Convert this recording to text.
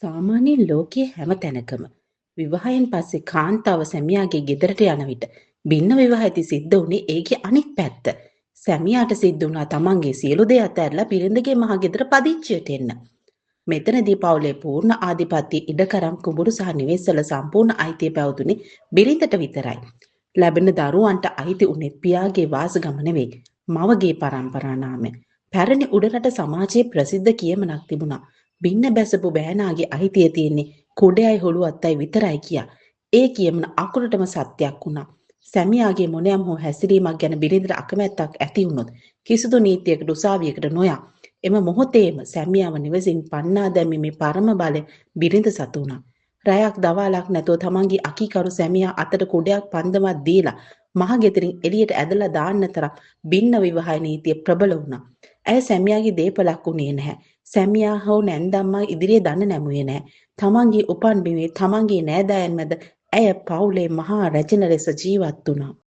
සාමාන්‍යයෙන් ලෝකයේ හැම තැනකම විවාහයෙන් පස්සේ කාන්තාව සැමියාගේ ගෙදරට යන විට භින්න විවාහයති සිද්ධ වුණේ ඒකේ අනිත් පැත්ත. සැමියාට සිද්ධ වුණා තමන්ගේ සියලු දේ අතහැරලා බිරිඳගේ මහ ගෙදර පදිංචියට එන්න. මෙතනදී පවුලේ පූර්ණ ආධිපත්‍ය ඉඩකරම් කුඹුරු සහ නිවෙස්වල සම්පූර්ණ අයිතිය පැවතුනේ බිරිඳට විතරයි. ලැබෙන දරුවන්ට අයිති උනේ පියාගේ වාසගම නෙවෙයි, මවගේ පරම්පරා නාමය. පැරණි උඩරට සමාජයේ ප්‍රසිද්ධ කියමනක් තිබුණා. බින්න බැසපු බෑනාගේ අයිතිය තියෙන්නේ කුඩයයි හොළුවත්තයි විතරයි කියා. ඒ කියමන අකුරටම සත්‍යයක් වුණා. සැමියාගේ මොනෑම් හෝ හැසිරීමක් ගැන බිරිඳට අකමැත්තක් ඇති වුණොත් කිසිදු නීතියකට උසාවියකට නොයා එම මොහොතේම සැමියාව නිවසින් පන්නා දැමීමේ පරම බලය බිරිඳ සතු වුණා. රැයක් දවාලක් නැතුව තමන්ගේ අකීකරු සැමියා අතට කුඩයක් පන්දමක් දීලා මහ ගෙදරින් එළියට ඇදලා දාන්න තරම් බින්න විවාහ නීතිය ප්‍රබල වුණා. ඇය සැමියාගේ දේපලක් වුණේ නැහැ. සැමියා හෝ නැන්දම්මා ඉදිරියේ දන්න නැමුවේ නැහැ. තමන්ගේ උපන් බිමේ තමන්ගේ නෑදෑයන් මැද ඇය පවුලේ මහා රැජින ලෙස ජීවත් වුණා.